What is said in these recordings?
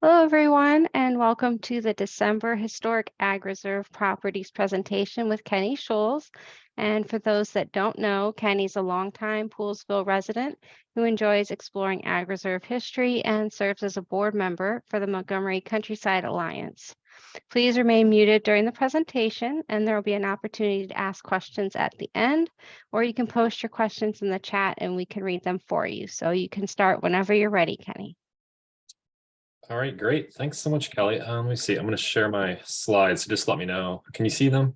Hello, everyone, and welcome to the December Historic Ag Reserve Properties presentation with Kenny Sholes. And for those that don't know, Kenny's a longtime Poolsville resident who enjoys exploring Ag Reserve history and serves as a board member for the Montgomery Countryside Alliance. Please remain muted during the presentation, and there will be an opportunity to ask questions at the end, or you can post your questions in the chat and we can read them for you. So you can start whenever you're ready, Kenny. All right, great. Thanks so much, Kelly. Let me see. I'm going to share my slides. So just let me know. Can you see them?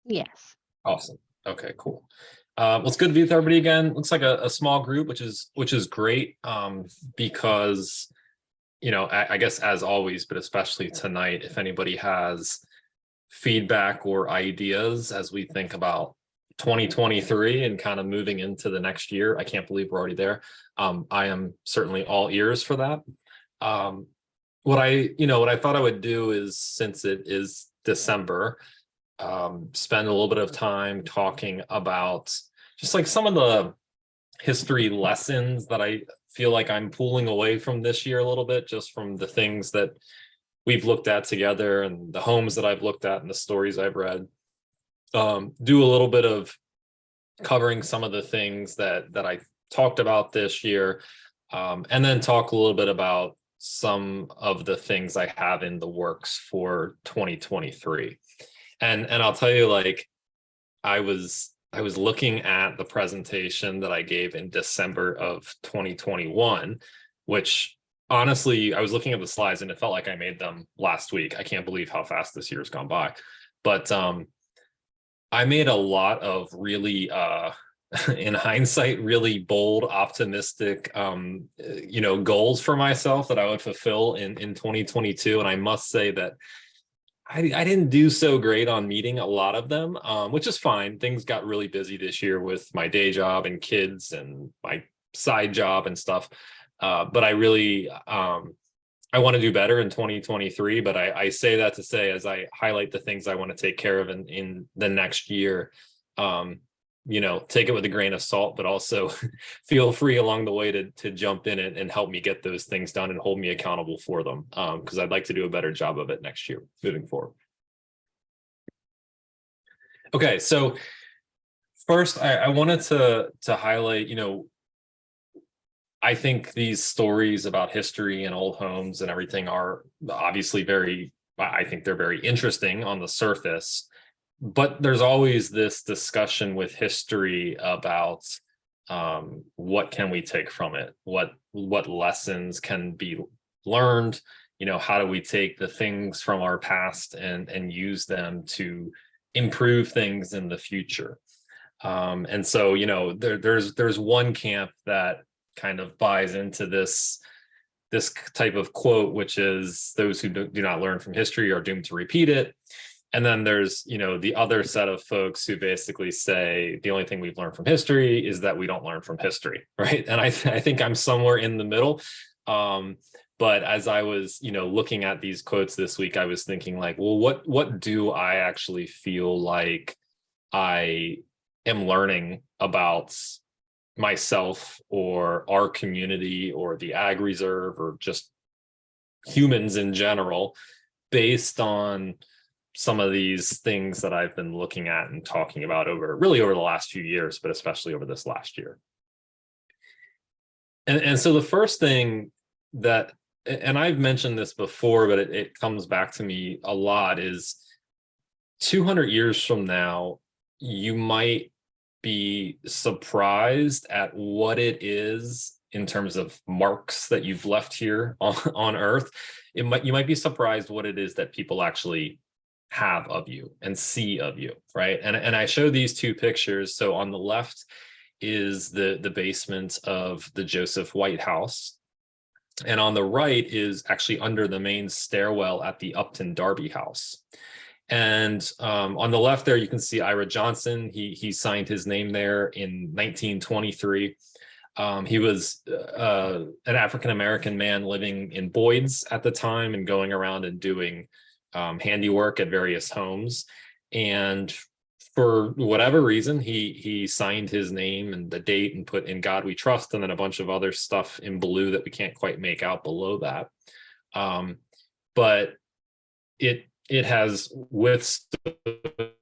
Yes. Awesome. Okay, cool. Well, it's good to be with everybody again. Looks like a small group, which is great because, I guess as always, but especially tonight, if anybody has feedback or ideas as we think about 2023 and kind of moving into the next year, I can't believe we're already there. I am certainly all ears for that. What I thought I would do is, since it is December, spend a little bit of time talking about just like some of the history lessons that I feel like I'm pulling away from this year a little bit, just from the things that we've looked at together and the homes that I've looked at and the stories I've read. Do a little bit of covering some of the things that I talked about this year, and then talk a little bit about some of the things I have in the works for 2023. And I'll tell you, like, I was looking at the presentation that I gave in December of 2021, which honestly, I was looking at the slides and it felt like I made them last week. I can't believe how fast this year's gone by. But I made a lot of really in hindsight, really bold, optimistic, goals for myself that I would fulfill in 2022. And I must say that I didn't do so great on meeting a lot of them, which is fine. Things got really busy this year with my day job and kids and my side job and stuff. But I really, I want to do better in 2023. But I say that to say, as I highlight the things I want to take care of in the next year, take it with a grain of salt, but also feel free along the way to jump in and help me get those things done and hold me accountable for them, because I'd like to do a better job of it next year moving forward. Okay, so first I wanted to highlight, I think these stories about history and old homes and everything are obviously I think they're very interesting on the surface. But there's always this discussion with history about what can we take from it? What lessons can be learned? How do we take the things from our past and use them to improve things in the future? And so, there's one camp that kind of buys into this type of quote, which is those who do not learn from history are doomed to repeat it. And then there's, the other set of folks who basically say the only thing we've learned from history is that we don't learn from history, right? And I think I'm somewhere in the middle. But as I was, looking at these quotes this week, I was thinking like, well, what do I actually feel like I am learning about myself or our community or the Ag Reserve or just humans in general, based on some of these things that I've been looking at and talking about over the last few years, but especially over this last year. And so the first thing that, and I've mentioned this before, but it comes back to me a lot, is 200 years from now, you might be surprised at what it is in terms of marks that you've left here on Earth. You might be surprised what it is that people actually have of you and see of you, right? And I show these two pictures. So on the left is the basement of the Joseph White House, and on the right is actually under the main stairwell at the Upton Darby House. And on the left there, you can see Ira Johnson. He signed his name there in 1923. He was an African-American man living in Boyd's at the time and going around and doing handiwork at various homes. And for whatever reason, he signed his name and the date and put "In God We Trust," and then a bunch of other stuff in blue that we can't quite make out below that. But it has withstood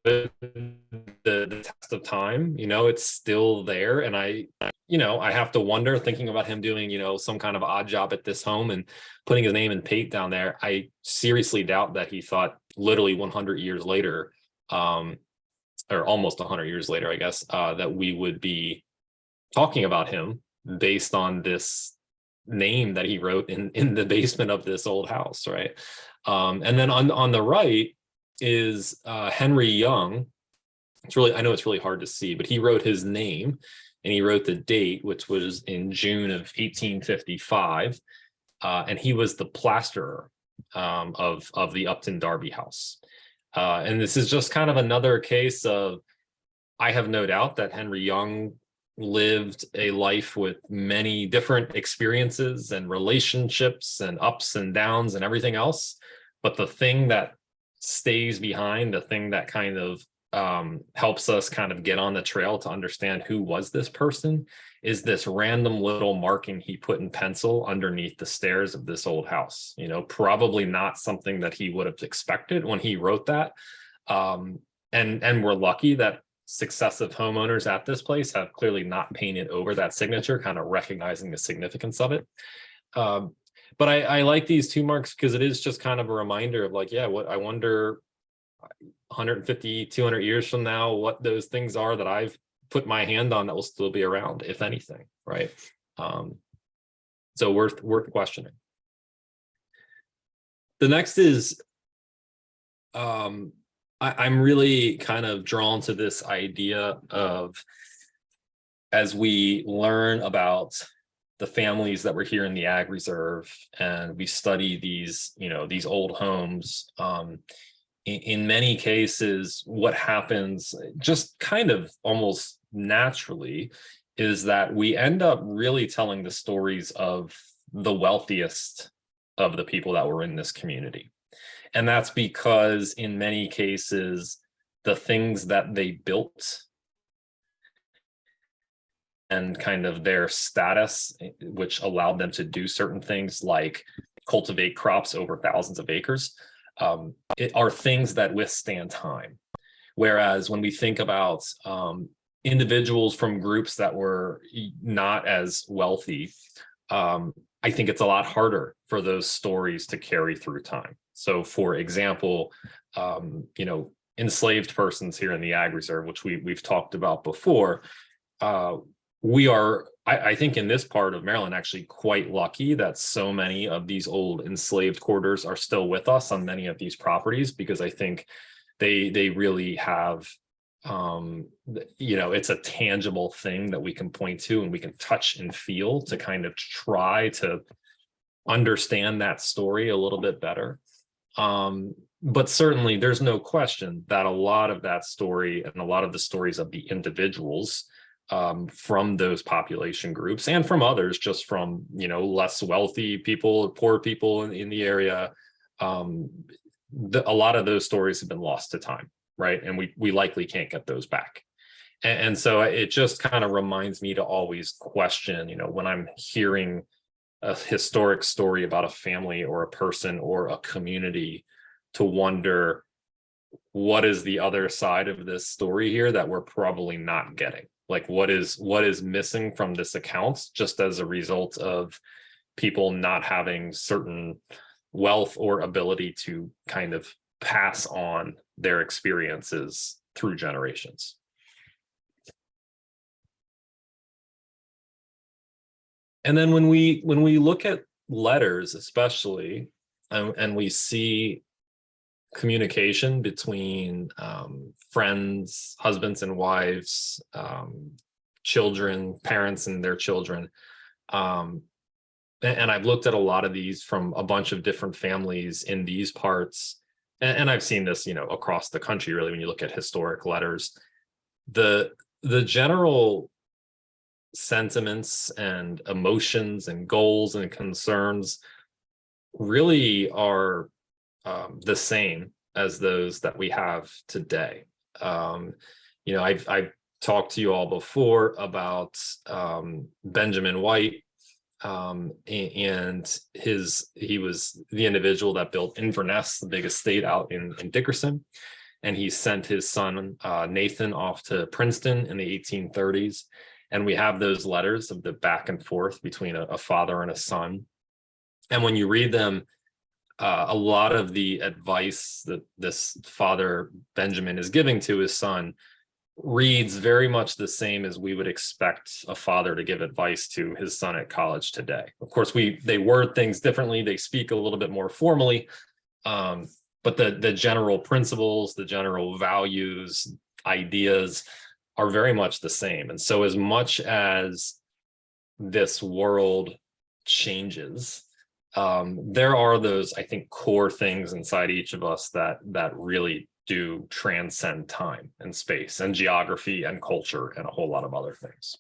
the test of time. It's still there, and I have to wonder, thinking about him doing some kind of odd job at this home and putting his name and paint down there. I seriously doubt that he thought literally 100 years later, or almost 100 years later, I guess, that we would be talking about him based on this name that he wrote in the basement of this old house, right? And then on the right is Henry Young. I know it's really hard to see, but he wrote his name and he wrote the date, which was in June of 1855. And he was the plasterer of the Upton Darby house. And this is just kind of another case of, I have no doubt that Henry Young lived a life with many different experiences and relationships and ups and downs and everything else. But the thing that stays behind, the thing that kind of helps us kind of get on the trail to understand who was this person, is this random little marking he put in pencil underneath the stairs of this old house. Probably not something that he would have expected when he wrote that. And we're lucky that successive homeowners at this place have clearly not painted over that signature, kind of recognizing the significance of it. But I like these two marks because it is just kind of a reminder of, like, yeah, what I wonder 150, 200 years from now, what those things are that I've put my hand on that will still be around, if anything, right? So worth questioning. The next is, I'm really kind of drawn to this idea of, as we learn about the families that were here in the Ag Reserve and we study these old homes, in many cases, what happens just kind of almost naturally is that we end up really telling the stories of the wealthiest of the people that were in this community. And that's because in many cases, the things that they built and kind of their status, which allowed them to do certain things like cultivate crops over thousands of acres, are things that withstand time. Whereas when we think about individuals from groups that were not as wealthy, I think it's a lot harder for those stories to carry through time. So, for example, enslaved persons here in the Ag Reserve, which we've talked about before, we are, I think, in this part of Maryland, actually quite lucky that so many of these old enslaved quarters are still with us on many of these properties, because I think they really have, it's a tangible thing that we can point to and we can touch and feel to kind of try to understand that story a little bit better. But certainly there's no question that a lot of that story and a lot of the stories of the individuals from those population groups and from others, just from, less wealthy people, poor people in the area, a lot of those stories have been lost to time, right? And we likely can't get those back. And so it just kind of reminds me to always question, when I'm hearing a historic story about a family or a person or a community, to wonder, what is the other side of this story here that we're probably not getting? Like, what is missing from this account, just as a result of people not having certain wealth or ability to kind of pass on their experiences through generations. And then when we look at letters, especially, and we see communication between friends, husbands and wives, children, parents and their children, and I've looked at a lot of these from a bunch of different families in these parts, and I've seen this, across the country, really, when you look at historic letters, the general sentiments and emotions and goals and concerns really are the same as those that we have today. I've talked to you all before about Benjamin White, and he was the individual that built Inverness, the biggest estate out in Dickerson, and he sent his son Nathan off to Princeton in the 1830s. And we have those letters of the back and forth between a father and a son. And when you read them, a lot of the advice that this father Benjamin is giving to his son reads very much the same as we would expect a father to give advice to his son at college today. Of course, they word things differently. They speak a little bit more formally, but the general principles, the general values, ideas are very much the same. And so as much as this world changes, there are those, I think, core things inside each of us that really do transcend time and space and geography and culture and a whole lot of other things.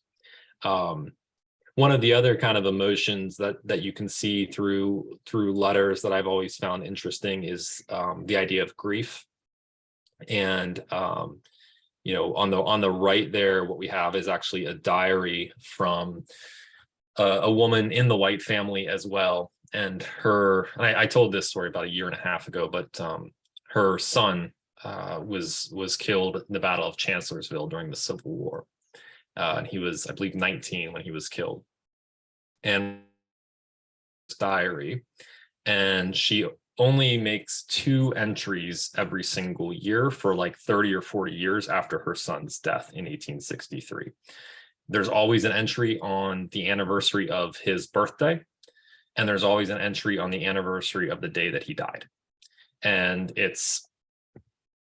One of the other kind of emotions that you can see through letters that I've always found interesting is the idea of grief. And on the right there, what we have is actually a diary from a woman in the White family as well. And I told this story about a year and a half ago, but her son was killed in the Battle of Chancellorsville during the Civil War. And he was, I believe, 19 when he was killed. And diary, and she only makes 2 entries every single year for like 30 or 40 years after her son's death in 1863. There's always an entry on the anniversary of his birthday, and there's always an entry on the anniversary of the day that he died. And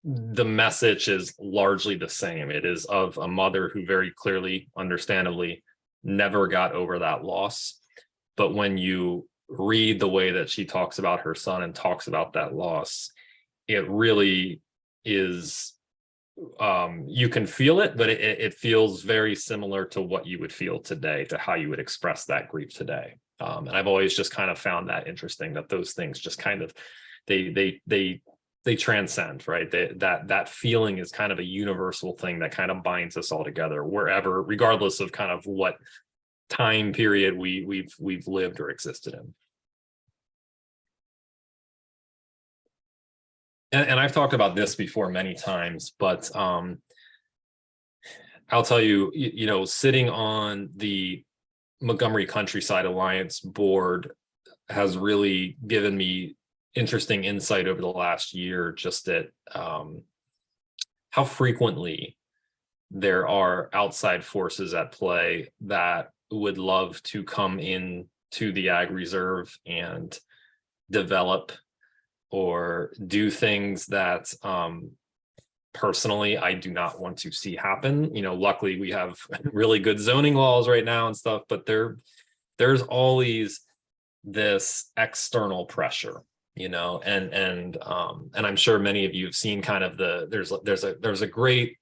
the message is largely the same. It is of a mother who very clearly, understandably, never got over that loss. But when you read the way that she talks about her son and talks about that loss, it really is, you can feel it, but it feels very similar to what you would feel today, to how you would express that grief today. And I've always just kind of found that interesting, that those things just kind of, they transcend, right? That feeling is kind of a universal thing that kind of binds us all together, wherever, regardless of kind of what time period we've lived or existed in. And I've talked about this before many times, but I'll tell you, sitting on the Montgomery Countryside Alliance board has really given me interesting insight over the last year, just at how frequently there are outside forces at play that would love to come in to the Ag Reserve and develop or do things that personally I do not want to see happen. Luckily we have really good zoning laws right now and stuff, but there's always this external pressure, and I'm sure many of you have seen kind of there's a great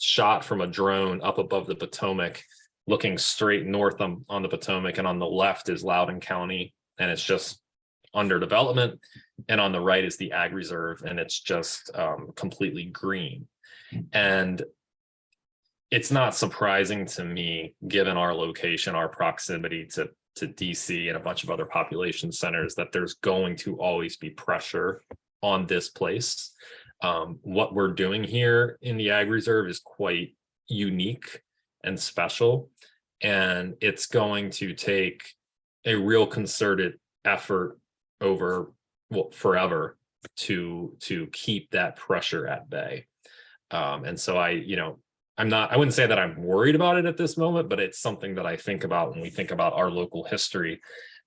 shot from a drone up above the Potomac, looking straight north on the Potomac, and on the left is Loudoun County, and it's just under development, and on the right is the Ag Reserve, and it's just completely green. And it's not surprising to me, given our location, our proximity to DC and a bunch of other population centers, that there's going to always be pressure on this place. What we're doing here in the Ag Reserve is quite unique and special, and it's going to take a real concerted effort over forever to keep that pressure at bay. And so I wouldn't say that I'm worried about it at this moment, but it's something that I think about when we think about our local history,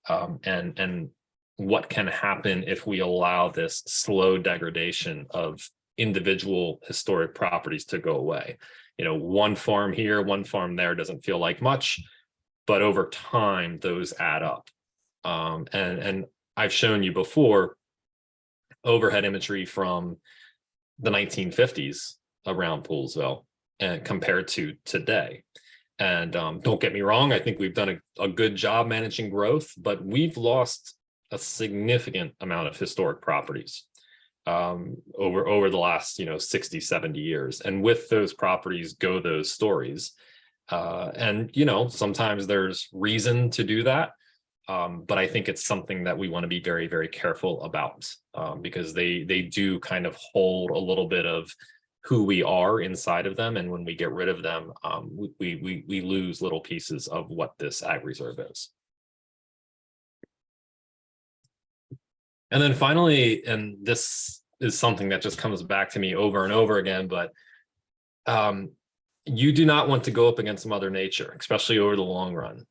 and what can happen if we allow this slow degradation of individual historic properties to go away. One farm here, one farm there doesn't feel like much, but over time those add up. And I've shown you before overhead imagery from the 1950s around Poolesville and compared to today. And don't get me wrong, I think we've done a good job managing growth, but we've lost a significant amount of historic properties. over the last 60, 70 years. And with those properties go those stories. And sometimes there's reason to do that. But I think it's something that we want to be very, very careful about, because they do kind of hold a little bit of who we are inside of them. And when we get rid of them, we lose little pieces of what this ag reserve is. And then finally, and this is something that just comes back to me over and over again, but you do not want to go up against Mother Nature, especially over the long run.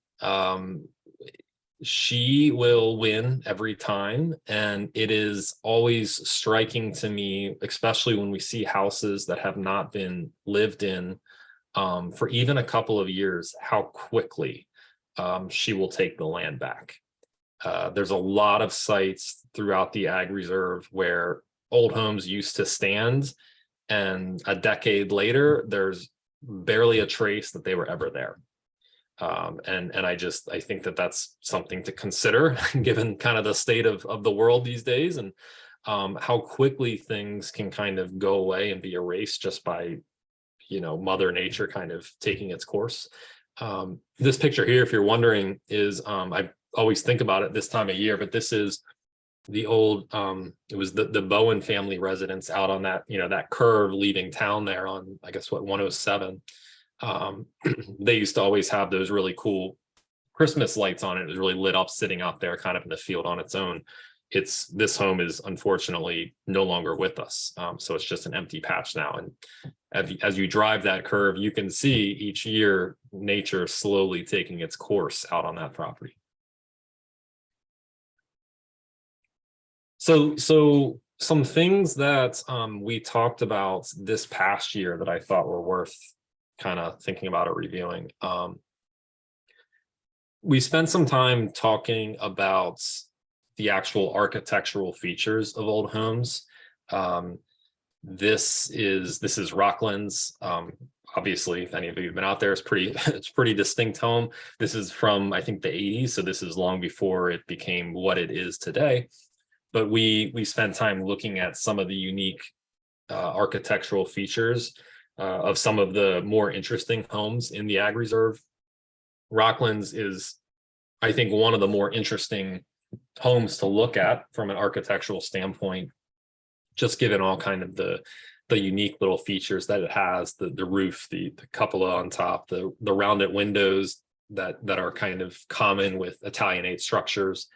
She will win every time. And it is always striking to me, especially when we see houses that have not been lived in for even a couple of years, how quickly she will take the land back. There's a lot of sites throughout the ag reserve where old homes used to stand, and a decade later, there's barely a trace that they were ever there. And I think that that's something to consider given kind of the state of the world these days, and how quickly things can kind of go away and be erased just by, Mother Nature kind of taking its course. This picture here, if you're wondering, is I always think about it this time of year, but this is the old it was the Bowen family residence out on that that curve leaving town there on, I guess, 107. They used to always have those really cool Christmas lights on it. It was really lit up sitting out there kind of in the field on its own. This home is unfortunately no longer with us, so it's just an empty patch now. And as you drive that curve, you can see each year nature slowly taking its course out on that property. So some things that we talked about this past year that I thought were worth kind of thinking about or reviewing. We spent some time talking about the actual architectural features of old homes. This is Rocklands. Obviously, if any of you have been out there, it's pretty distinct home. This is from, I think, the 80s, so this is long before it became what it is today. But we spent time looking at some of the unique architectural features of some of the more interesting homes in the ag reserve. Rocklands is, I think, one of the more interesting homes to look at from an architectural standpoint, just given all kind of the unique little features that it has, the roof, the cupola on top, the rounded windows that are kind of common with Italianate structures,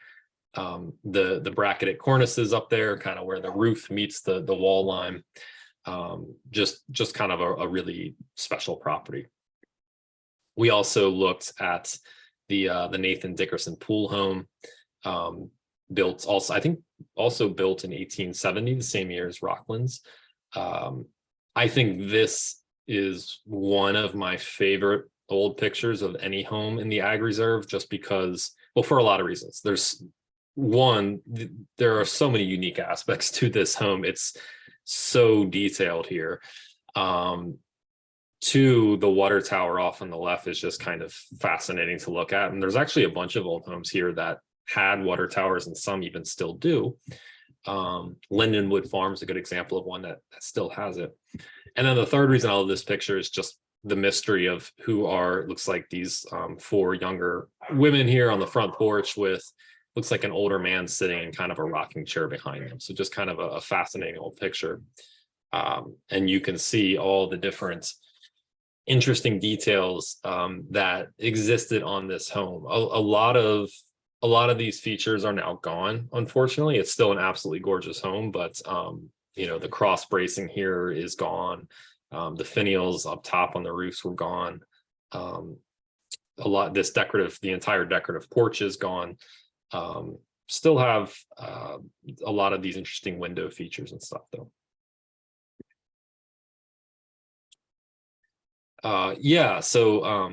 the bracketed cornices up there, kind of where the roof meets the wall line. Just kind of a really special property. We also looked at the Nathan Dickerson pool home, built also, I think, built in 1870, the same year as Rocklands. I think this is one of my favorite old pictures of any home in the ag reserve, just because, well, for a lot of reasons. There's one, there are so many unique aspects to this home. It's so detailed here. Two, the water tower off on the left is just kind of fascinating to look at. And there's actually a bunch of old homes here that had water towers, and some even still do. Lindenwood Farm is a good example of one that still has it. And then the third reason I love this picture is just the mystery of who are, it looks like these 4 younger women here on the front porch with, looks like an older man sitting in kind of a rocking chair behind them. So just kind of a fascinating old picture. And you can see all the different interesting details that existed on this home. A lot of these features are now gone, unfortunately. It's still an absolutely gorgeous home, but the cross bracing here is gone. The finials up top on the roofs were gone. The entire decorative porch is gone. Still have a lot of these interesting window features and stuff, though. So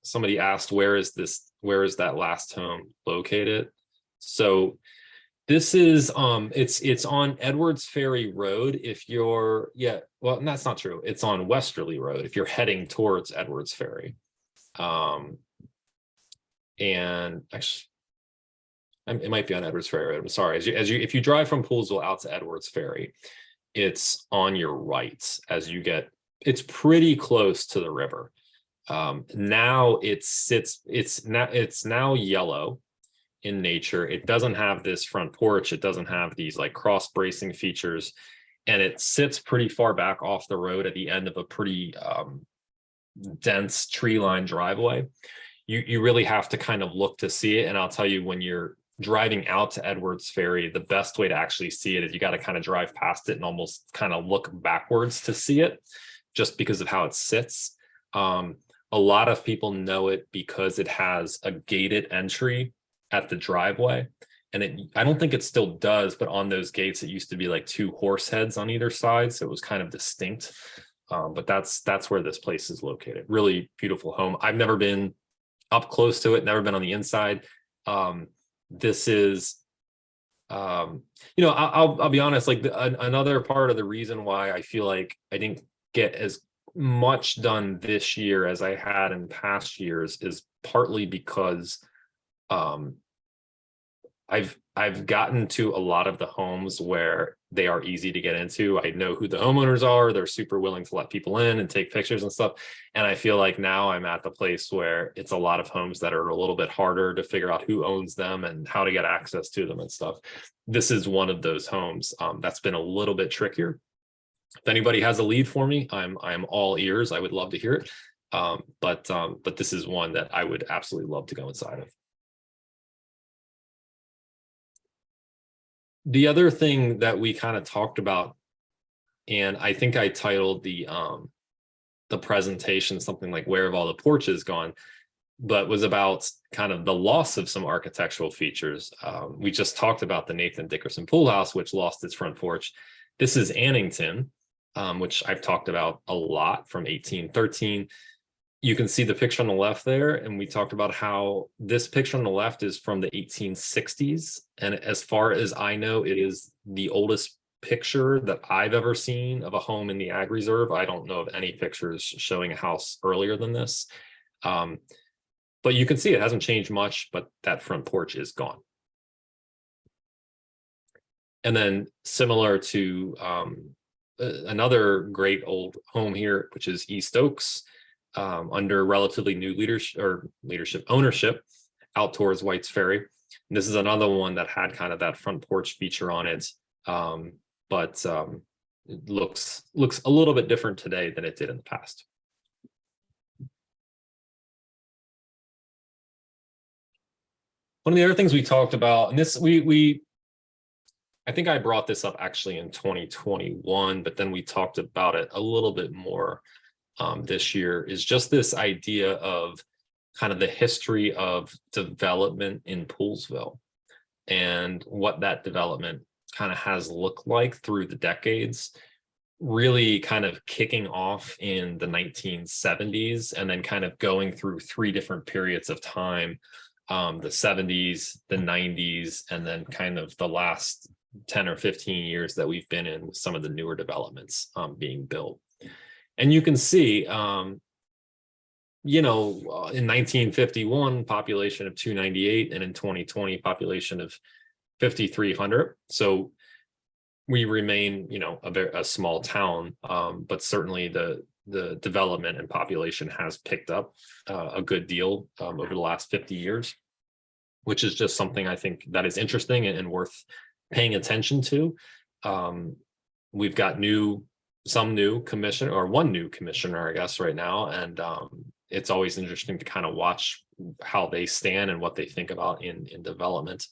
somebody asked, where is that last home located? So this is it's on Edwards Ferry Road. If you're, well, that's not true. It's on Westerly Road if you're heading towards Edwards Ferry. And actually, It might be on Edwards Ferry. I'm sorry. If you drive from Poolsville out to Edwards Ferry, it's on your right as you get. It's pretty close to the river. Now it's now yellow in nature. It doesn't have this front porch. It doesn't have these like cross bracing features, and it sits pretty far back off the road at the end of a pretty dense tree line driveway. You really have to kind of look to see it. And I'll tell you, when you're driving out to Edwards Ferry, the best way to actually see it is you got to kind of drive past it and almost kind of look backwards to see it, just because of how it sits. A lot of people know it because it has a gated entry at the driveway. And I don't think it still does, but on those gates, it used to be like two horse heads on either side. So it was kind of distinct. But that's where this place is located. Really beautiful home. I've never been up close to it, never been on the inside. This is, I'll be honest, like another part of the reason why I feel like I didn't get as much done this year as I had in past years is partly because I've gotten to a lot of the homes where they are easy to get into. I know who the homeowners are. They're super willing to let people in and take pictures and stuff. And I feel like now I'm at the place where it's a lot of homes that are a little bit harder to figure out who owns them and how to get access to them and stuff. This is one of those homes that's been a little bit trickier. If anybody has a lead for me, I'm all ears. I would love to hear it. But this is one that I would absolutely love to go inside of. The other thing that we kind of talked about, and I think I titled the presentation something like "Where Have All the Porches Gone," but was about kind of the loss of some architectural features. We just talked about the Nathan Dickerson Pool House, which lost its front porch. This is Annington, which I've talked about a lot, from 1813. You can see the picture on the left there, and we talked about how this picture on the left is from the 1860s. And as far as I know, it is the oldest picture that I've ever seen of a home in the Ag Reserve. I don't know of any pictures showing a house earlier than this. But you can see it hasn't changed much, but that front porch is gone. And then similar to another great old home here, which is East Oaks, under relatively new ownership out towards White's Ferry. And this is another one that had kind of that front porch feature on it, but it looks a little bit different today than it did in the past. One of the other things we talked about, and this I think I brought this up actually in 2021, but then we talked about it a little bit more this year, is just this idea of kind of the history of development in Poolsville and what that development kind of has looked like through the decades, really kind of kicking off in the 1970s and then kind of going through three different periods of time, the 70s, the 90s, and then kind of the last 10 or 15 years that we've been in with some of the newer developments being built. And you can see, in 1951, population of 298, and in 2020, population of 5,300. So we remain, a small town, but certainly the development and population has picked up a good deal over the last 50 years, which is just something I think that is interesting and worth paying attention to. We've got one new commissioner, I guess, right now. And it's always interesting to kind of watch how they stand and what they think about in development.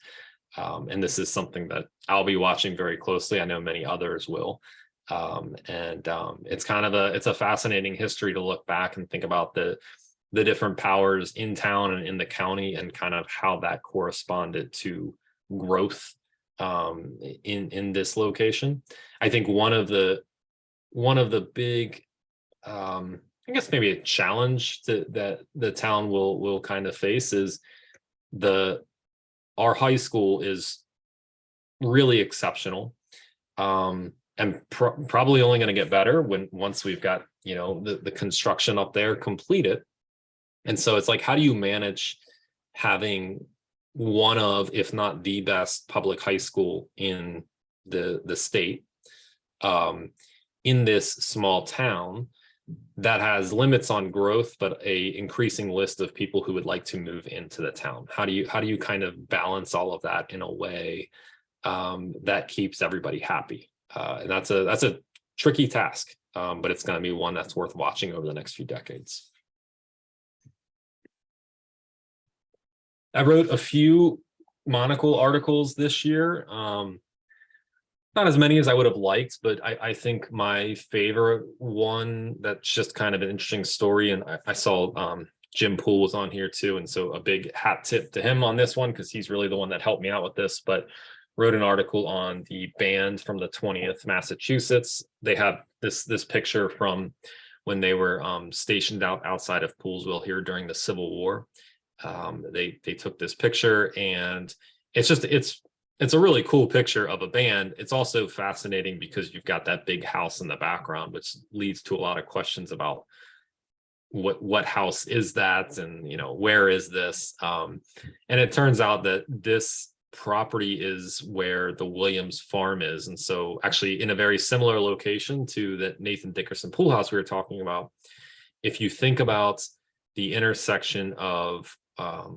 And this is something that I'll be watching very closely. I know many others will. It's kind of it's a fascinating history to look back and think about the different powers in town and in the county and kind of how that corresponded to growth in this location. I think one of the big, I guess maybe a challenge that the town will kind of face is our high school is really exceptional, and probably only going to get better once we've got the construction up there completed. And so it's like, how do you manage having one of, if not the best public high school in the state, um, in this small town that has limits on growth, but a increasing list of people who would like to move into the town. How do you kind of balance all of that in a way that keeps everybody happy? And that's a tricky task, but it's going to be one that's worth watching over the next few decades. I wrote a few Monocle articles this year. Not as many as I would have liked, but I think my favorite one that's just kind of an interesting story, and I saw Jim Poole was on here too, and so a big hat tip to him on this one because he's really the one that helped me out with this. But wrote an article on the band from the 20th Massachusetts. They have this picture from when they were stationed outside of Poolesville here during the Civil War. They took this picture, and it's a really cool picture of a band. It's also fascinating because you've got that big house in the background, which leads to a lot of questions about what house is that, and where is this? And it turns out that this property is where the Williams farm is, and so actually in a very similar location to that Nathan Dickerson pool house we were talking about. If you think about the intersection of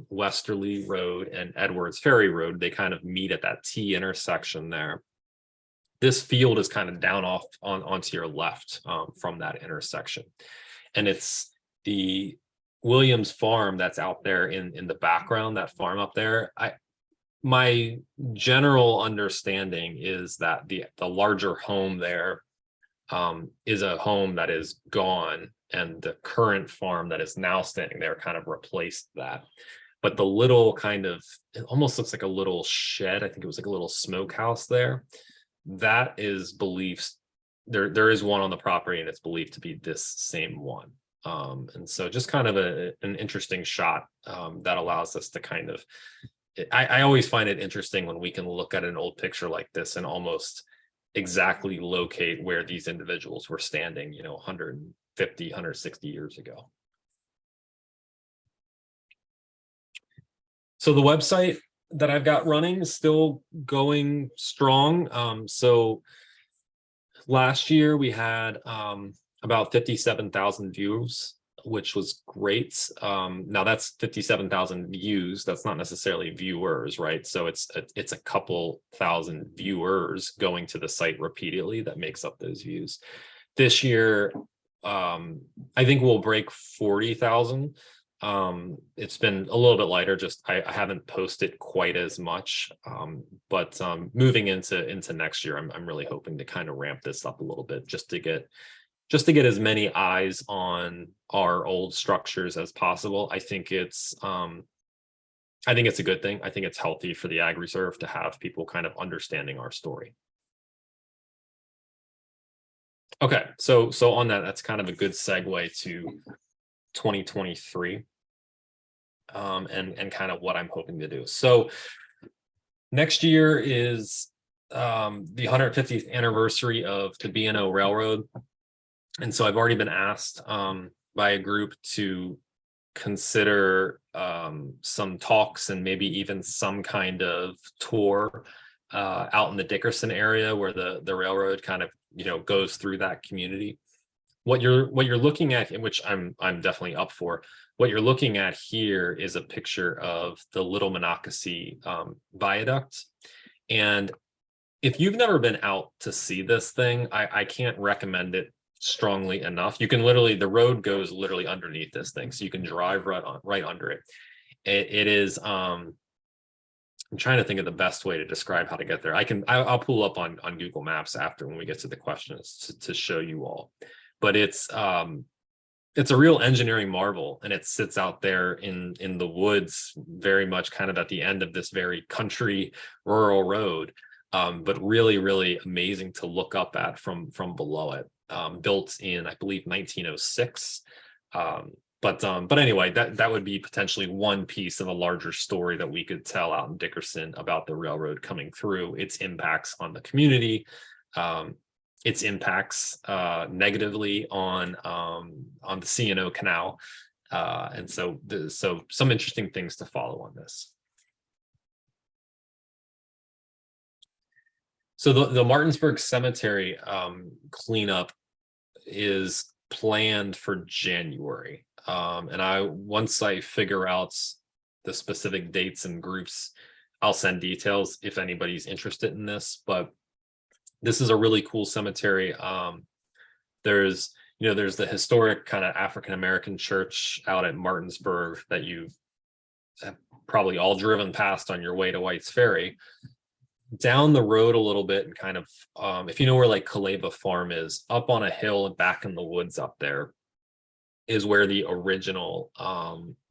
Westerly Road and Edwards Ferry Road, they kind of meet at that T intersection there. This field is kind of down off onto your left from that intersection, and it's the Williams farm that's out there in the background. That farm up there, my general understanding is that the larger home there is a home that is gone, and the current farm that is now standing there kind of replaced that. But the little kind of, it almost looks like a little shed. I think it was like a little smokehouse there. That is believed, there is one on the property, and it's believed to be this same one. And so just kind of an interesting shot that allows us to kind of, I always find it interesting when we can look at an old picture like this and almost exactly locate where these individuals were standing, 150, 160 years ago. So the website that I've got running is still going strong. So last year we had about 57,000 views, which was great. Now that's 57,000 views. That's not necessarily viewers, right? So it's a couple thousand viewers going to the site repeatedly that makes up those views. This year, I think we'll break 40,000. It's been a little bit lighter. Just I haven't posted quite as much. But moving into next year, I'm really hoping to kind of ramp this up a little bit just to get as many eyes on our old structures as possible. I think it's a good thing. I think it's healthy for the Ag Reserve to have people kind of understanding our story. Okay, so on that's kind of a good segue to 2023 and kind of what I'm hoping to do. So next year is the 150th anniversary of the B&O Railroad. And so I've already been asked by a group to consider some talks and maybe even some kind of tour out in the Dickerson area where the railroad kind of goes through that community. What you're looking at, which I'm definitely up for, what you're looking at here is a picture of the Little Monocacy viaduct. And if you've never been out to see this thing, I can't recommend it strongly enough. You can literally, the road goes literally underneath this thing, so you can drive right under it. It is I'm trying to think of the best way to describe how to get there. I'll pull up on Google Maps after when we get to the questions to show you all. But it's a real engineering marvel, and it sits out there in the woods, very much kind of at the end of this very country rural road, but really, really amazing to look up at from below it. Built in, I believe, 1906. But anyway, that would be potentially one piece of a larger story that we could tell out in Dickerson about the railroad coming through, its impacts on the community, its impacts negatively on the C&O Canal, and so some interesting things to follow on this. So the Martinsburg Cemetery cleanup is planned for January. And once I figure out the specific dates and groups, I'll send details if anybody's interested in this. But this is a really cool cemetery. There's there's the historic kind of African American church out at Martinsburg that you've probably all driven past on your way to White's Ferry. Down the road a little bit, and kind of if you know where like Kaleva Farm is, up on a hill and back in the woods up there is where the original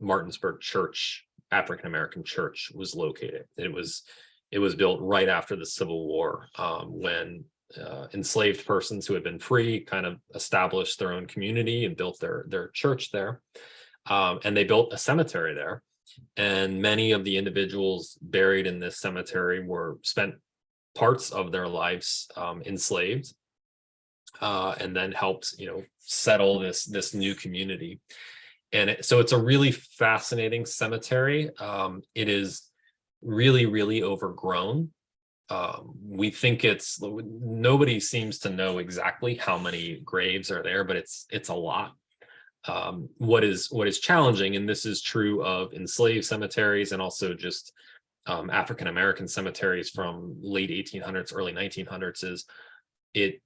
Martinsburg church, African American church, was located. It was built right after the Civil War, when enslaved persons who had been free kind of established their own community and built their church there. And they built a cemetery there. And many of the individuals buried in this cemetery were spent parts of their lives enslaved, and then helped settle this new community. And so it's a really fascinating cemetery. It is really, really overgrown. We think nobody seems to know exactly how many graves are there, but it's a lot. What is challenging, and this is true of enslaved cemeteries and also just African American cemeteries from late 1800s, early 1900s, is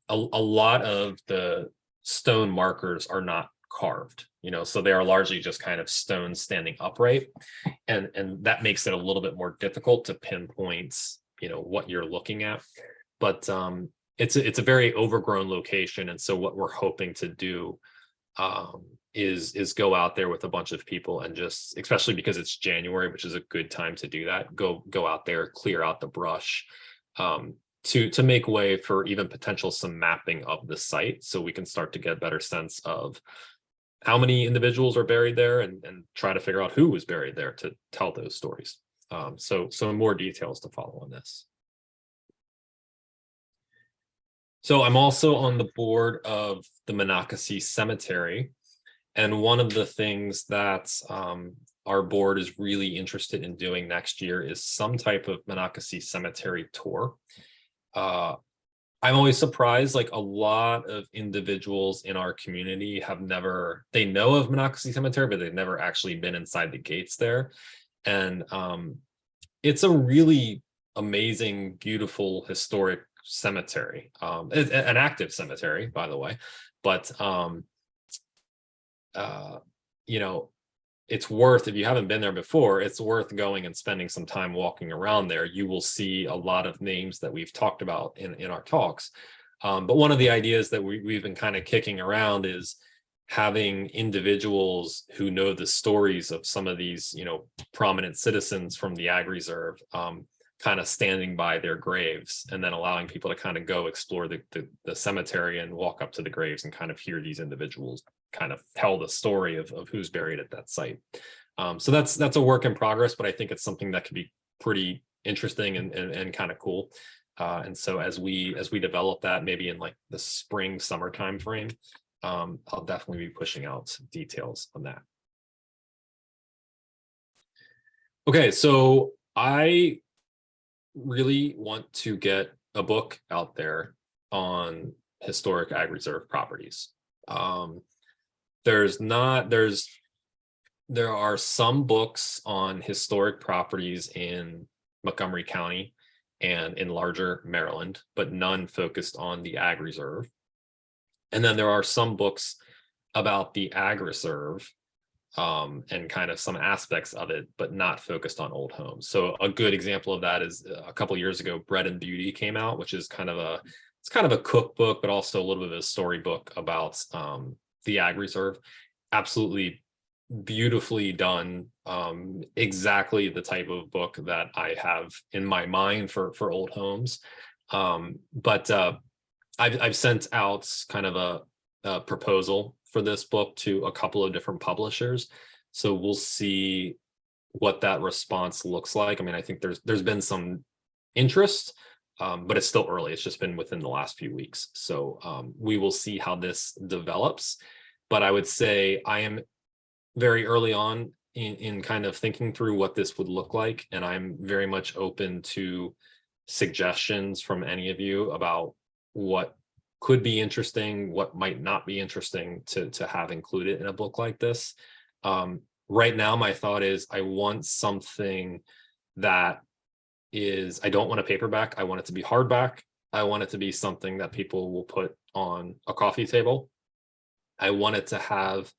a lot of the stone markers are not carved, so they are largely just kind of stones standing upright, and that makes it a little bit more difficult to pinpoint what you're looking at. But it's a very overgrown location, and so what we're hoping to do is go out there with a bunch of people and just, especially because it's January, which is a good time to do that, go out there, clear out the brush, to make way for even potential some mapping of the site, so we can start to get a better sense of how many individuals are buried there, and try to figure out who was buried there to tell those stories. So more details to follow on this. So I'm also on the board of the Monocacy Cemetery. And one of the things that our board is really interested in doing next year is some type of Monocacy Cemetery tour. I'm always surprised, like a lot of individuals in our community they know of Monocacy Cemetery, but they've never actually been inside the gates there. And it's a really amazing, beautiful, historic cemetery. It's an active cemetery, by the way, but it's worth, if you haven't been there before, it's worth going and spending some time walking around there. You will see a lot of names that we've talked about in our talks. But one of the ideas that we've been kind of kicking around is having individuals who know the stories of some of these, prominent citizens from the Ag Reserve, kind of standing by their graves, and then allowing people to kind of go explore the cemetery and walk up to the graves and kind of hear these individuals kind of tell the story of who's buried at that site. So that's a work in progress, but I think it's something that could be pretty interesting and kind of cool. And so as we develop that, maybe in like the spring, summer time frame, I'll definitely be pushing out details on that. Okay, so I really want to get a book out there on historic Ag Reserve properties. There are some books on historic properties in Montgomery County and in larger Maryland, but none focused on the Ag Reserve. And then there are some books about the Ag Reserve, and kind of some aspects of it, but not focused on old homes. So a good example of that is a couple years ago, Bread and Beauty came out, which is kind of a cookbook, but also a little bit of a storybook about the Ag Reserve. Absolutely beautifully done. Exactly the type of book that I have in my mind for old homes. But I've sent out kind of a proposal for this book to a couple of different publishers. So we'll see what that response looks like. I mean, I think there's been some interest, but it's still early. It's just been within the last few weeks. So we will see how this develops. But I would say I am very early on in kind of thinking through what this would look like. And I'm very much open to suggestions from any of you about what could be interesting, what might not be interesting to have included in a book like this. Right now, my thought is I want something that is, I don't want a paperback. I want it to be hardback. I want it to be something that people will put on a coffee table. I want it to have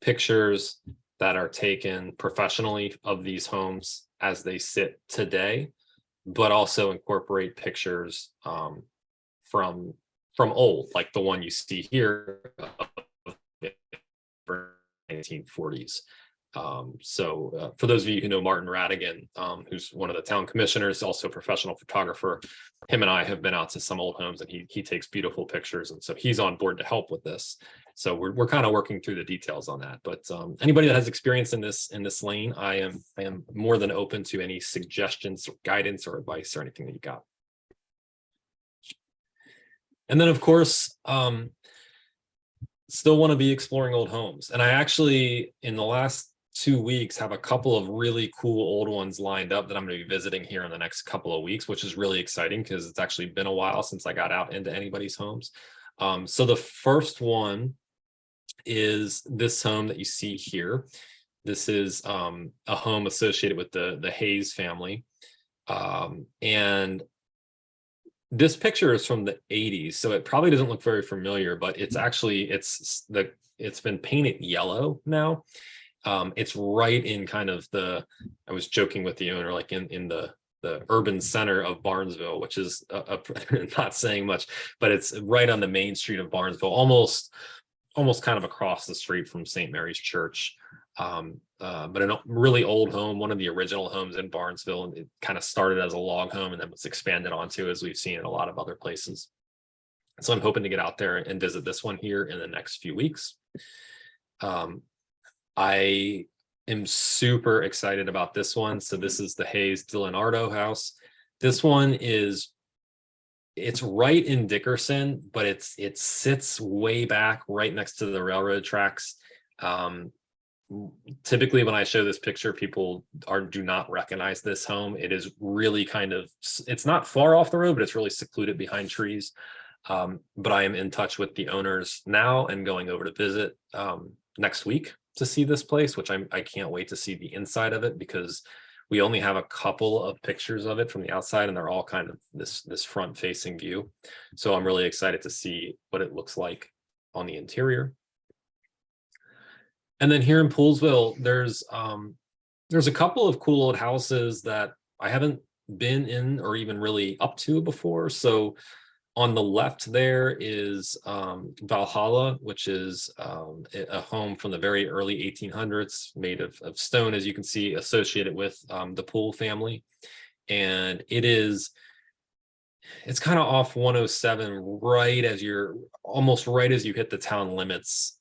pictures that are taken professionally of these homes as they sit today, but also incorporate pictures from old, like the one you see here of the 1940s. So for those of you who know Martin Radigan, who's one of the town commissioners, also a professional photographer, him and I have been out to some old homes, and he takes beautiful pictures, and so he's on board to help with this. So we're kind of working through the details on that. But anybody that has experience in this lane, I am more than open to any suggestions, or guidance, or advice, or anything that you got. And then, of course, still want to be exploring old homes. And I actually, in the last 2 weeks, have a couple of really cool old ones lined up that I'm going to be visiting here in the next couple of weeks, which is really exciting because it's actually been a while since I got out into anybody's homes. So the first one is this home that you see here. This is a home associated with the Hayes family. And this picture is from the 80s, so it probably doesn't look very familiar, but it's actually, it's been painted yellow now. It's right in kind of I was joking with the owner, like in the urban center of Barnesville, which is not saying much, but it's right on the main street of Barnesville, almost kind of across the street from St. Mary's Church. But a really old home, one of the original homes in Barnesville, and it kind of started as a log home and then was expanded onto, as we've seen in a lot of other places. So I'm hoping to get out there and visit this one here in the next few weeks. I am super excited about this one. So this is the Hayes DiLeonardo house. This one it's right in Dickerson, but it sits way back right next to the railroad tracks. Typically when I show this picture, people do not recognize this home. It is really it's not far off the road, but it's really secluded behind trees. But I am in touch with the owners now and going over to visit next week to see this place, which I can't wait to see the inside of it, because we only have a couple of pictures of it from the outside, and they're all kind of this front facing view. So I'm really excited to see what it looks like on the interior. And then here in Poolesville, there's a couple of cool old houses that I haven't been in or even really up to before. So on the left there is Valhalla, which is a home from the very early 1800s, made of stone, as you can see, associated with the Poole family. And it's kind of off 107, almost right as you hit the town limits.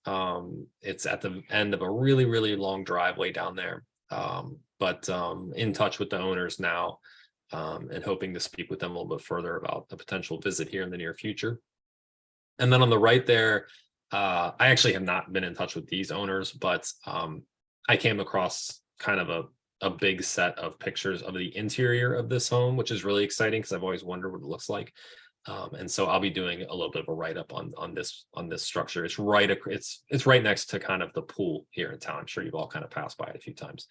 It's at the end of a really, really long driveway down there. But in touch with the owners now, and hoping to speak with them a little bit further about the potential visit here in the near future. And then on the right there, I actually have not been in touch with these owners, but I came across kind of a big set of pictures of the interior of this home, which is really exciting because I've always wondered what it looks like. And so I'll be doing a little bit of a write-up on this structure. It's right next to kind of the pool here in town. I'm sure you've all kind of passed by it a few times.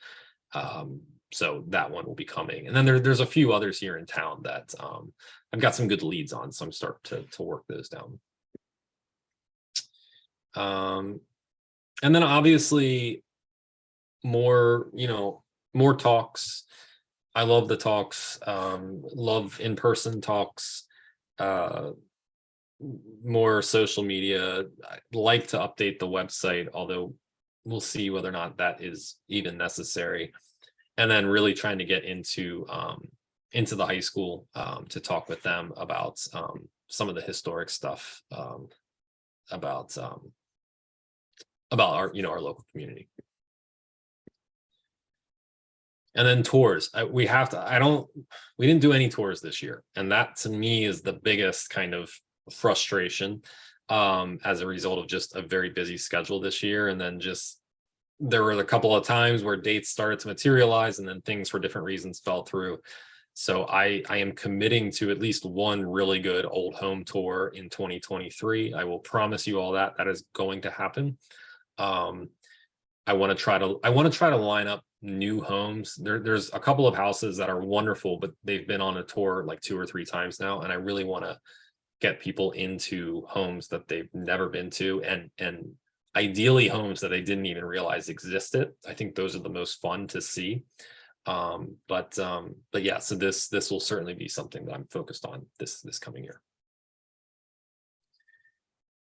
So that one will be coming. And then there's a few others here in town that I've got some good leads on, so I'm starting to work those down. And then obviously more talks. I love the talks, love in-person talks, more social media. I'd like to update the website, although we'll see whether or not that is even necessary. And then really trying to get into the high school to talk with them about some of the historic stuff, about our local community. And then tours. We didn't do any tours this year, and that to me is the biggest kind of frustration as a result of just a very busy schedule this year. And then just there were a couple of times where dates started to materialize and then things for different reasons fell through. So I am committing to at least one really good old home tour in 2023. I will promise you all that that is going to happen. Um, I want to try to line up new homes. There's a couple of houses that are wonderful, but they've been on a tour like 2 or 3 times now, and I really want to get people into homes that they've never been to, and ideally homes that they didn't even realize existed. I think those are the most fun to see. But yeah, so this will certainly be something that I'm focused on this coming year.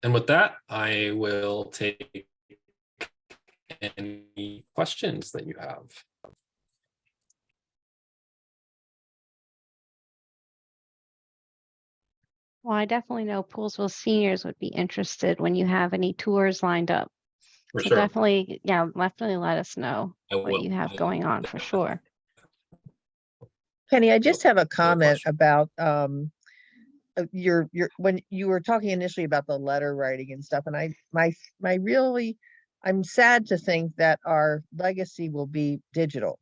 And with that, I will take any questions that you have. Well, I definitely know Poolsville seniors would be interested when you have any tours lined up. For So sure. definitely, yeah, definitely let us know I what you will. have going on for sure. Penny, I just have a No comment question. about your when you were talking initially about the letter writing and stuff, and my really I'm sad to think that our legacy will be digital.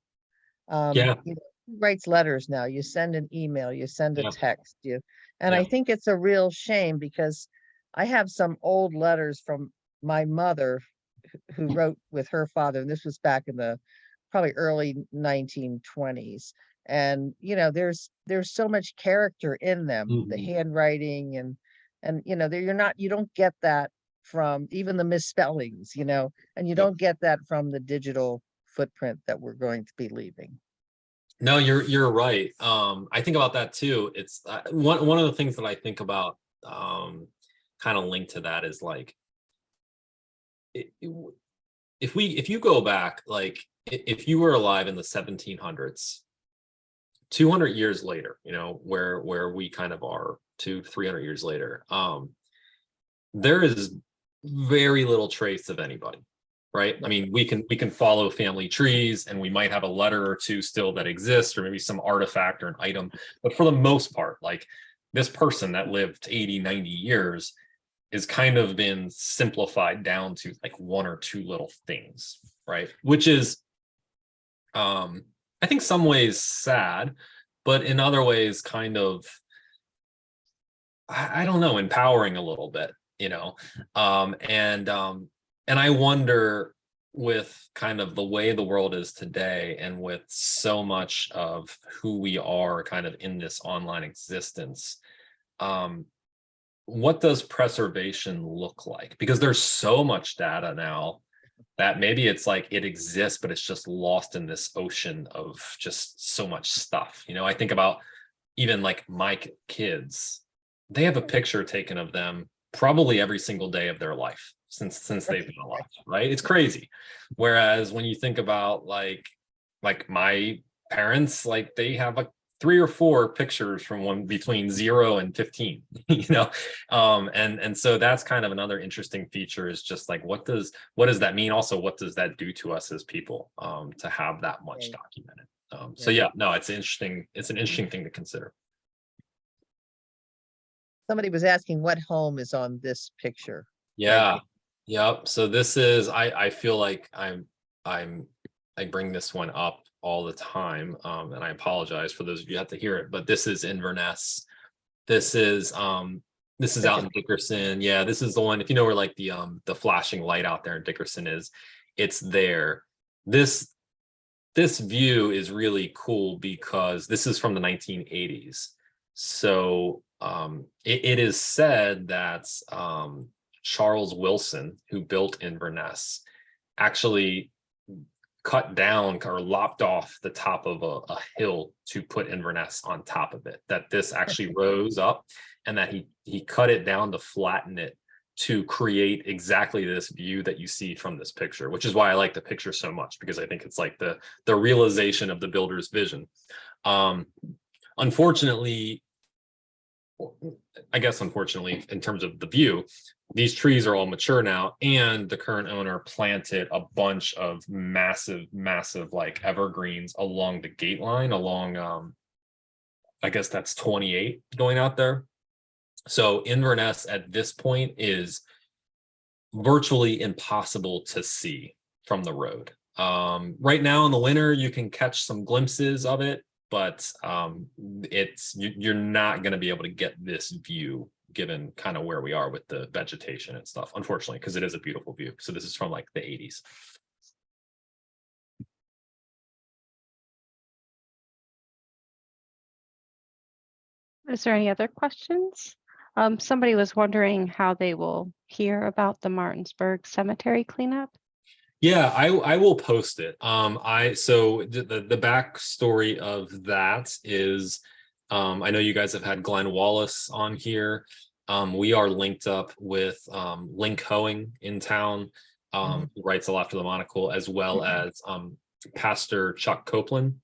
Yeah, Who writes letters now? You send an email, you send a yeah, text, and yeah. I think it's a real shame because I have some old letters from my mother who wrote with her father, and this was back in the probably early 1920s. And there's so much character in them, the Mhm. handwriting and you don't get that from even the misspellings, and you Yep. don't get that from the digital footprint that we're going to be leaving. No, you're right. I think about that too. It's one of the things that I think about, kind of linked to that is like, if you go back, like if you were alive in the 1700s, 200 years later, where we kind of are 300 years later, there is very little trace of anybody, right? I mean, we can follow family trees, and we might have a letter or two still that exists, or maybe some artifact or an item, but for the most part, like this person that lived 80, 90 years is kind of been simplified down to like one or two little things, right? Which is, I think some ways sad, but in other ways kind of, I don't know, empowering a little bit, you know. And I wonder, with kind of the way the world is today, and with so much of who we are kind of in this online existence, um, what does preservation look like? Because there's so much data now that maybe it's like it exists, but it's just lost in this ocean of just so much stuff. I think about even like my kids, they have a picture taken of them probably every single day of their life since they've been alive, right? It's crazy. Whereas when you think about like my parents, like they have like 3 or 4 pictures from one between 0 and 15, and so that's kind of another interesting feature, is just like what does that mean? Also, what does that do to us as people, to have that much Right. documented? So Right. yeah, no, it's an interesting thing to consider. Somebody was asking what home is on this picture right Yeah. here. Yep. So this is, I feel like I'm I bring this one up all the time. And I apologize for those of you who have to hear it, but this is Inverness. This is this is Such out a in Dickerson. Yeah, this is the one, if you know where like the flashing light out there in Dickerson is, it's there. This view is really cool because this is from the 1980s. So it is said that Charles Wilson, who built Inverness, actually cut down or lopped off the top of a hill to put Inverness on top of it. That this actually rose up, and that he cut it down to flatten it to create exactly this view that you see from this picture, which is why I like the picture so much, because I think it's like the realization of the builder's vision. Um, Unfortunately, I guess unfortunately, in terms of the view, these trees are all mature now, and the current owner planted a bunch of massive like evergreens along the gate line, along I guess that's 28 going out there. So Inverness at this point is virtually impossible to see from the road. Right now in the winter, you can catch some glimpses of it, but you're not going to be able to get this view given kind of where we are with the vegetation and stuff, unfortunately, because it is a beautiful view. So this is from like the 80s. Is there any other questions? Somebody was wondering how they will hear about the Martinsburg Cemetery cleanup. Yeah, I will post it. So the backstory of that is, I know you guys have had Glenn Wallace on here. We are linked up with Link Hoeing in town, who writes a lot for the monocle, as well as Pastor Chuck Copeland,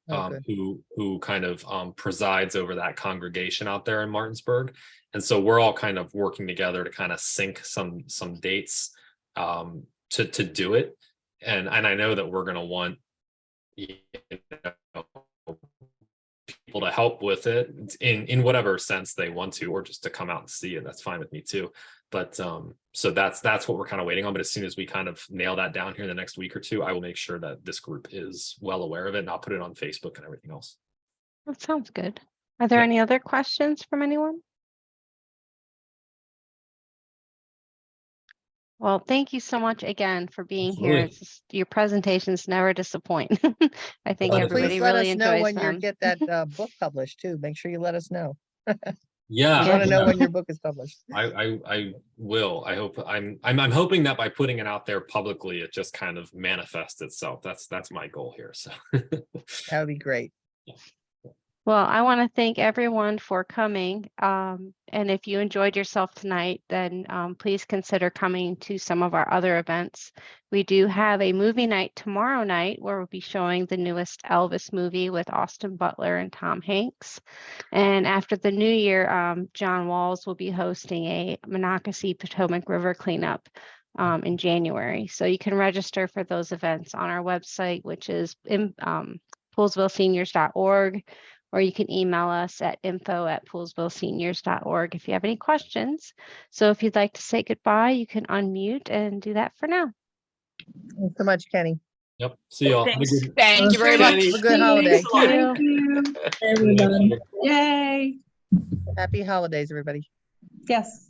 who kind of presides over that congregation out there in Martinsburg. And so we're all kind of working together to kind of sync some dates to do it. And I know that we're going to want people to help with it in whatever sense they want to, or just to come out and see it. That's fine with me too. But so that's what we're kind of waiting on. But as soon as we kind of nail that down here in the next week or two, I will make sure that this group is well aware of it, and I'll put it on Facebook and everything else. That sounds good. Are there any other questions from anyone? Well, thank you so much again for being here. It's just, your presentations never disappoint. I think everybody really enjoys them. Please let us know when you get that book published too. Make sure you let us know. Yeah, I want to know when your book is published. I will. I hope I'm hoping that by putting it out there publicly, it just kind of manifests itself. That's my goal here. So that would be great. Well, I want to thank everyone for coming. And if you enjoyed yourself tonight, then please consider coming to some of our other events. We do have a movie night tomorrow night where we'll be showing the newest Elvis movie with Austin Butler and Tom Hanks. And after the new year, John Walls will be hosting a Monocacy Potomac River cleanup in January. So you can register for those events on our website, which is poolesvilleseniors.org. Or you can email us at info@poolesvilleseniors.org if you have any questions. So if you'd like to say goodbye, you can unmute and do that for now. Thanks so much, Kenny. Yep. See y'all. Thank you very much. Have a good holiday. Thank you, everybody. Yay. Happy holidays, everybody. Yes.